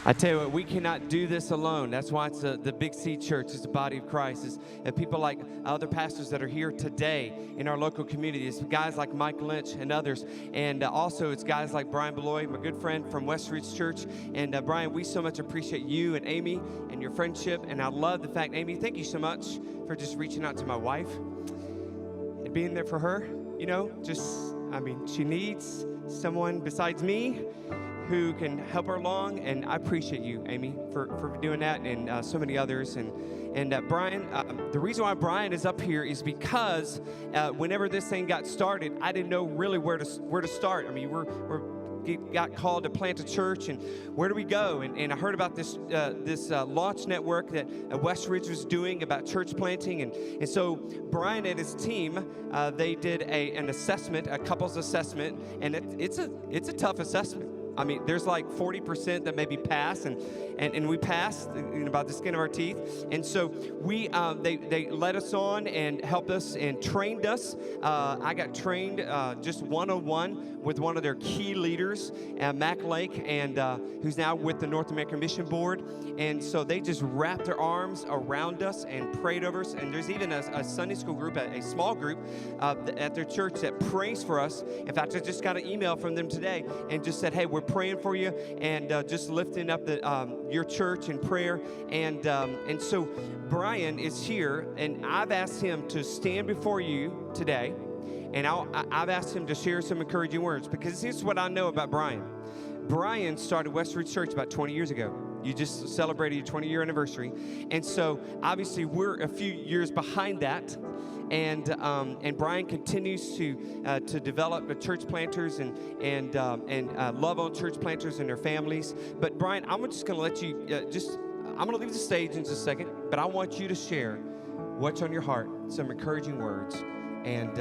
I tell you what, we cannot do this alone. That's why it's the Big C Church. It's the body of Christ. It's people like other pastors that are here today in our local community. It's guys like Mike Lynch and others. And also it's guys like Brian Bloye, my good friend from Westridge Church. And Brian, we so much appreciate you and Amy and your friendship. And I love the fact, Amy, thank you so much for just reaching out to my wife and being there for her. You know, she needs someone besides me who can help her along, and I appreciate you, Amy, for doing that, and so many others. And Brian, the reason why Brian is up here is because whenever this thing got started, I didn't know really where to start. I mean, we got called to plant a church, and where do we go? And I heard about this launch network that Westridge was doing about church planting, and so Brian and his team, they did an assessment, a couples assessment, and it's a tough assessment. I mean, there's like 40% that maybe pass, and we passed about the skin of our teeth. And so they led us on and helped us and trained us. I got trained just one-on-one with one of their key leaders, Mac Lake, and who's now with the North American Mission Board. And so they just wrapped their arms around us and prayed over us. And there's even a Sunday school group, a small group at their church that prays for us. In fact, I just got an email from them today and just said, hey, we're praying for you, and just lifting up your church in prayer. And so Brian is here, and I've asked him to stand before you today, and I've asked him to share some encouraging words, because here's what I know about Brian. Brian started Westridge Church about 20 years ago. You just celebrated your 20-year anniversary. And so obviously we're a few years behind that. And Brian continues to develop church planters and love on church planters and their families. But Brian, I'm just going to let you I'm going to leave the stage in just a second, but I want you to share what's on your heart, some encouraging words, and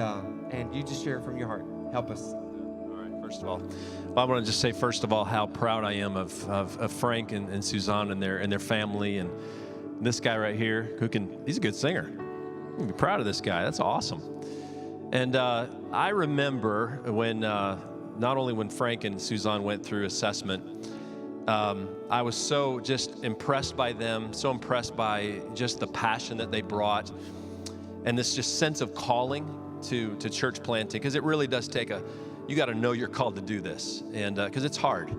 you just share it from your heart. Help us. First of all, I want to just say, first of all, how proud I am of Frank and Suzanne and their family, and this guy right here he's a good singer. You can be proud of this guy. That's awesome. And I remember when, not only when Frank and Suzanne went through assessment, I was so just impressed by them, so impressed by just the passion that they brought, and this just sense of calling to church planting, because it really does take you got to know you're called to do this, and because it's hard.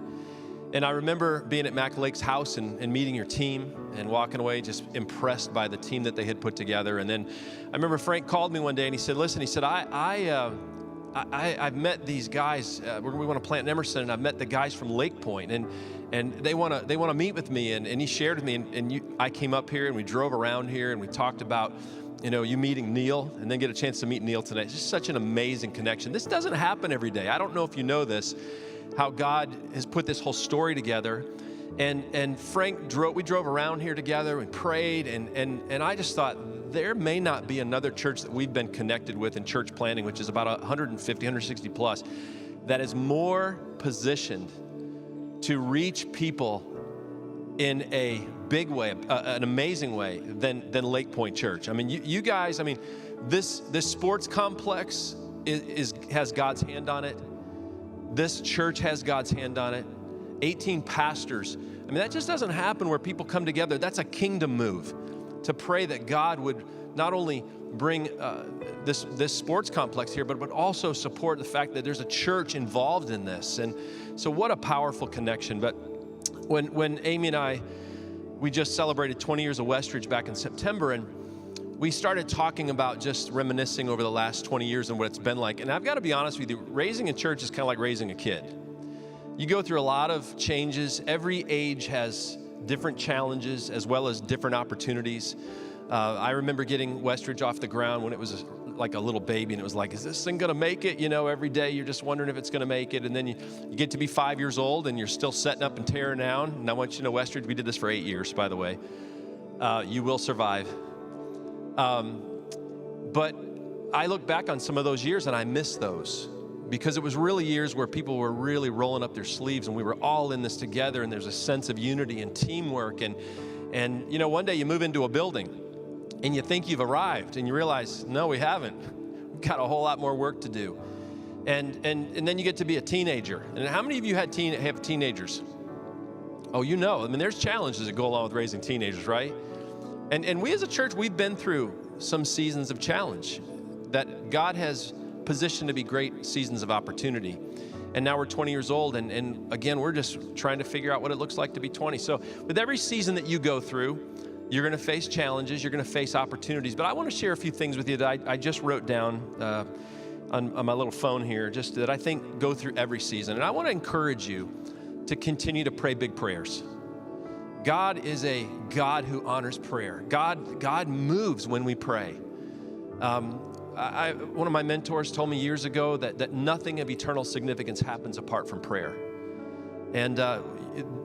And I remember being at Mac Lake's house and meeting your team and walking away just impressed by the team that they had put together. And then I remember Frank called me one day and he said, listen, he said, I've met these guys, we want to plant in Emerson, and I've met the guys from Lake Point, and they want to meet with me. And he shared with me, I came up here and we drove around here and we talked about, you meeting Neil, and then get a chance to meet Neil tonight. It's just such an amazing connection. This doesn't happen every day. I don't know if you know this, how God has put this whole story together. And Frank we drove around here together and prayed, and I just thought, there may not be another church that we've been connected with in church planting, which is about 150, 160 plus, that is more positioned to reach people in a big way, an amazing way than Lake Point Church. I mean, you guys, I mean, this sports complex has God's hand on it. This church has God's hand on it. 18 pastors. I mean, that just doesn't happen where people come together. That's a kingdom move, to pray that God would not only bring this sports complex here, but would also support the fact that there's a church involved in this. And so what a powerful connection. But when Amy and we just celebrated 20 years of Westridge back in September, and we started talking about just reminiscing over the last 20 years and what it's been like. And I've got to be honest with you, raising a church is kind of like raising a kid. You go through a lot of changes. Every age has different challenges as well as different opportunities. I remember getting Westridge off the ground when it was like a little baby, and it was like, is this thing going to make it? Every day you're just wondering if it's going to make it. And then you get to be 5 years old and you're still setting up and tearing down. And I want you to know, Westridge, we did this for 8 years, by the way. You will survive. But I look back on some of those years and I miss those, because it was really years where people were really rolling up their sleeves and we were all in this together, and there's a sense of unity and teamwork. And one day you move into a building and you think you've arrived, and you realize, no, we haven't. We've got a whole lot more work to do. And then you get to be a teenager. And how many of you have teenagers? Oh, you know, I mean, there's challenges that go along with raising teenagers, right? And we as a church, we've been through some seasons of challenge that God has positioned to be great seasons of opportunity. And now we're 20 years old, and again, we're just trying to figure out what it looks like to be 20. So with every season that you go through, you're gonna face challenges, you're gonna face opportunities. But I wanna share a few things with you that I just wrote down on my little phone here, just that I think go through every season. And I wanna encourage you to continue to pray big prayers. God is a God who honors prayer. God moves when we pray. One of my mentors told me years ago that nothing of eternal significance happens apart from prayer. And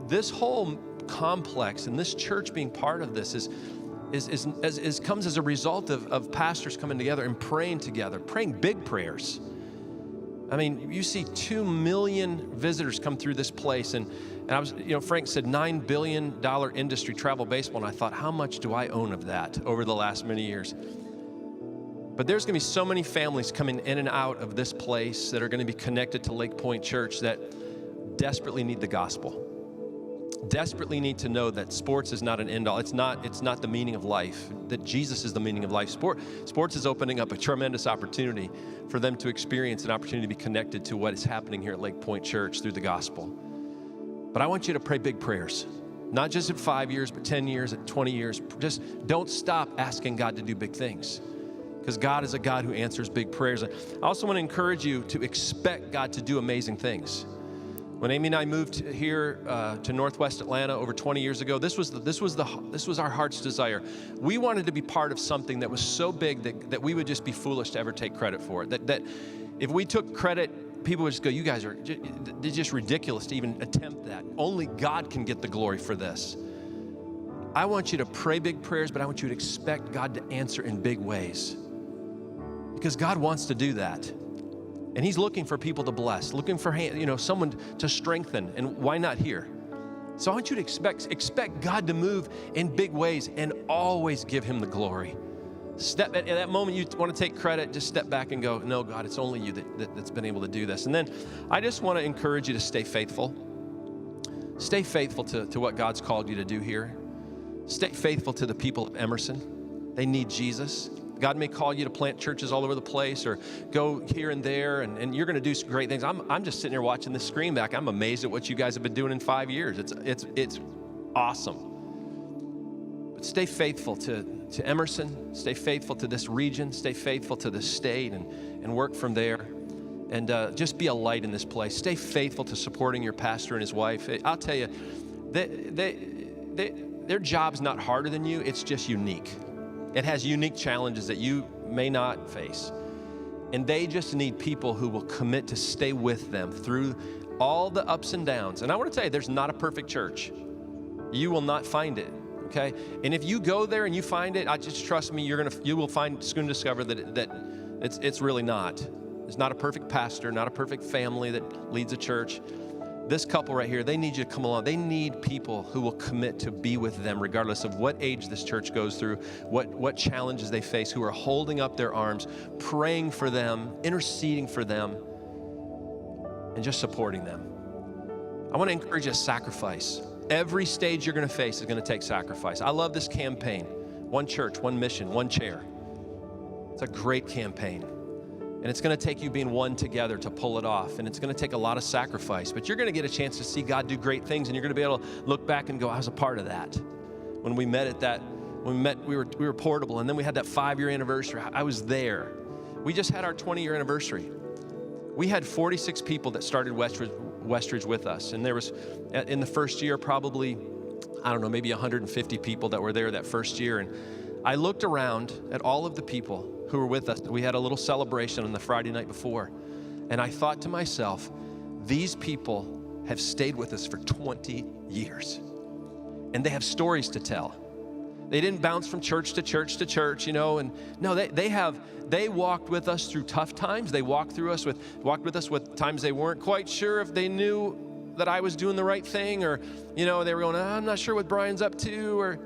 this whole complex and this church being part of this comes as a result of pastors coming together and praying together, praying big prayers. I mean, you see 2 million visitors come through this place, and I was, Frank said $9 billion industry, travel baseball, and I thought, how much do I own of that over the last many years? But there's gonna be so many families coming in and out of this place that are gonna be connected to Lake Point Church that desperately need the gospel. Desperately need to know that sports is not an end all. It's not the meaning of life, that Jesus is the meaning of life. Sports is opening up a tremendous opportunity for them to experience an opportunity to be connected to what is happening here at Lake Point Church through the gospel. But I want you to pray big prayers, not just at 5 years, but 10 years, at 20 years. Just don't stop asking God to do big things, because God is a God who answers big prayers. I also want to encourage you to expect God to do amazing things. When Amy and I moved here to Northwest Atlanta over 20 years ago, this was our heart's desire. We wanted to be part of something that was so big that we would just be foolish to ever take credit for it. That if we took credit, people would just go, you guys are just ridiculous to even attempt that. Only God can get the glory for this. I want you to pray big prayers, but I want you to expect God to answer in big ways, because God wants to do that. And He's looking for people to bless, looking for someone to strengthen, and why not here? So I want you to expect God to move in big ways and always give Him the glory. At that moment you want to take credit, just step back and go, no, God, it's only you that's been able to do this. And then I just want to encourage you to stay faithful. Stay faithful to what God's called you to do here. Stay faithful to the people of Emerson. They need Jesus. God may call you to plant churches all over the place or go here and there, and you're going to do some great things. I'm just sitting here watching this screen back. I'm amazed at what you guys have been doing in 5 years. It's awesome. But stay faithful to Emerson. Stay faithful to this region. Stay faithful to the state and work from there. And just be a light in this place. Stay faithful to supporting your pastor and his wife. I'll tell you, their job's not harder than you. It's just unique. It has unique challenges that you may not face. And they just need people who will commit to stay with them through all the ups and downs. And I want to tell you, there's not a perfect church. You will not find it, okay? And if you go there and you find it, just trust me, you will soon discover that it's really not. It's not a perfect pastor, not a perfect family that leads a church. This couple right here, they need you to come along. They need people who will commit to be with them regardless of what age this church goes through, what challenges they face, who are holding up their arms, praying for them, interceding for them, and just supporting them. I want to encourage you to sacrifice. Every stage you're going to face is going to take sacrifice. I love this campaign. One church, one mission, one chair. It's a great campaign. And it's going to take you being one together to pull it off. And it's going to take a lot of sacrifice. But you're going to get a chance to see God do great things. And you're going to be able to look back and go, I was a part of that. When we met we were portable. And then we had that 5-year anniversary. I was there. We just had our 20-year anniversary. We had 46 people that started Westridge with us. And there was, in the first year, probably, I don't know, maybe 150 people that were there that first year. And I looked around at all of the people who were with us. We had a little celebration on the Friday night before. And I thought to myself, these people have stayed with us for 20 years. And they have stories to tell. They didn't bounce from church to church to church, and no, they walked with us through tough times. They walked with us with times they weren't quite sure if they knew that I was doing the right thing, or, they were going, I'm not sure what Brian's up to,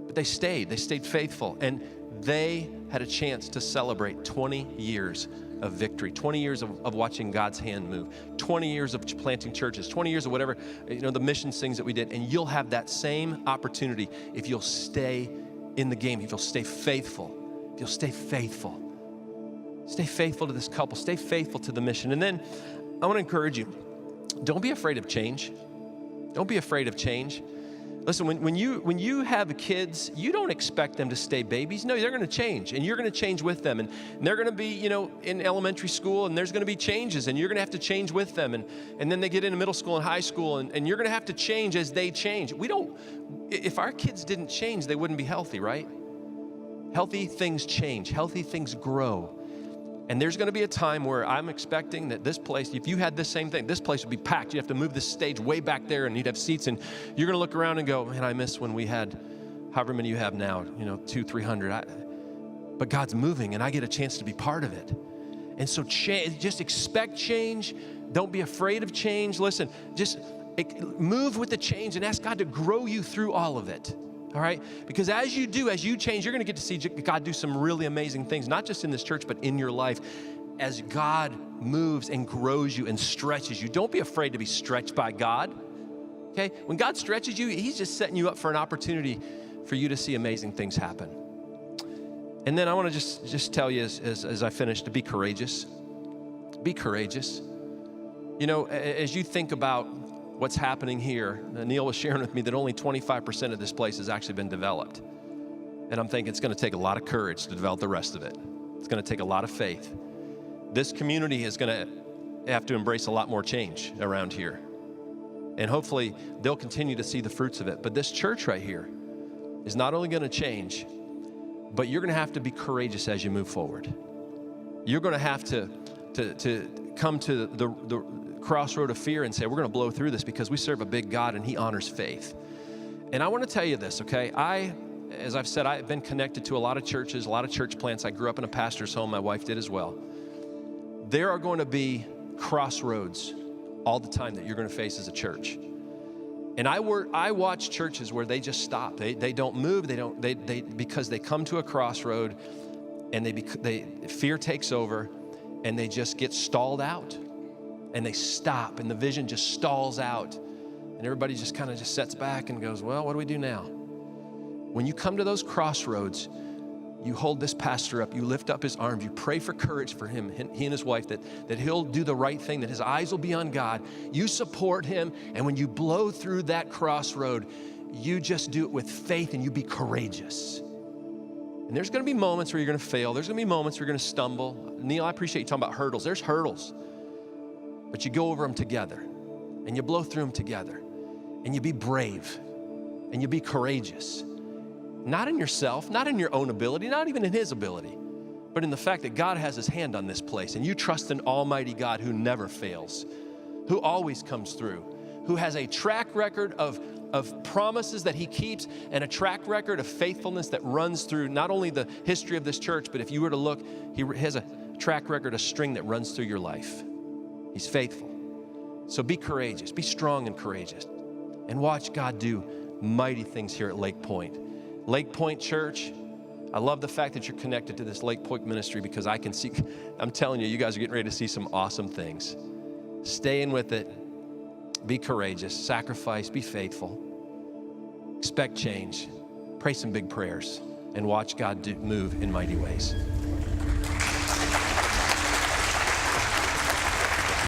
but they stayed faithful. And they had a chance to celebrate 20 years of victory, 20 years of watching God's hand move, 20 years of planting churches, 20 years of whatever, the missions things that we did. And you'll have that same opportunity if you'll stay in the game, if you'll stay faithful, if you'll stay faithful. Stay faithful to this couple, stay faithful to the mission. And then I want to encourage you, don't be afraid of change. Don't be afraid of change. Listen, when you have kids, you don't expect them to stay babies. No, they're going to change, and you're going to change with them. And they're going to be, in elementary school, and there's going to be changes, and you're going to have to change with them. And then they get into middle school and high school, and you're going to have to change as they change. If our kids didn't change, they wouldn't be healthy, right? Healthy things change. Healthy things grow. And there's going to be a time where I'm expecting that this place, if you had this same thing, this place would be packed. You have to move this stage way back there, and you'd have seats, and you're going to look around and go, man, I miss when we had however many you have now, 200, 300. But God's moving, and I get a chance to be part of it. And so just expect change. Don't be afraid of change. Listen, just move with the change and ask God to grow you through all of it. All right? Because as you change, you're going to get to see God do some really amazing things, not just in this church, but in your life as God moves and grows you and stretches you. Don't be afraid to be stretched by God. Okay? When God stretches you, He's just setting you up for an opportunity for you to see amazing things happen. And then I want to just tell you as I finish to be courageous. Be courageous. As you think about what's happening here, Neil was sharing with me that only 25% of this place has actually been developed. And I'm thinking it's going to take a lot of courage to develop the rest of it. It's going to take a lot of faith. This community is going to have to embrace a lot more change around here. And hopefully they'll continue to see the fruits of it. But this church right here is not only going to change, but you're going to have to be courageous as you move forward. You're going to have to come to the crossroad of fear and say, we're going to blow through this because we serve a big God and He honors faith. And I want to tell you this, okay? As I've said, I've been connected to a lot of churches, a lot of church plants. I grew up in a pastor's home. My wife did as well. There are going to be crossroads all the time that you're going to face as a church. And I watch churches where they just stop. They don't move. Because they come to a crossroad and fear takes over and they just get stalled out. And they stop, and the vision just stalls out. And everybody just kind of sets back and goes, well, what do we do now? When you come to those crossroads, you hold this pastor up, you lift up his arms, you pray for courage for him, he and his wife, that he'll do the right thing, that his eyes will be on God. You support him, and when you blow through that crossroad, you just do it with faith and you be courageous. And there's going to be moments where you're going to fail. There's going to be moments where you're going to stumble. Neil, I appreciate you talking about hurdles. There's hurdles. But you go over them together, and you blow through them together, and you be brave, and you be courageous. Not in yourself, not in your own ability, not even in His ability, but in the fact that God has His hand on this place, and you trust in Almighty God who never fails, who always comes through, who has a track record of promises that He keeps and a track record of faithfulness that runs through not only the history of this church, but if you were to look, He has a track record, a string that runs through your life. He's faithful. So be courageous, be strong and courageous, and watch God do mighty things here at Lake Point. Lake Point Church, I love the fact that you're connected to this Lake Point ministry because I'm telling you, you guys are getting ready to see some awesome things. Stay in with it, be courageous, sacrifice, be faithful, expect change, pray some big prayers, and watch God move in mighty ways.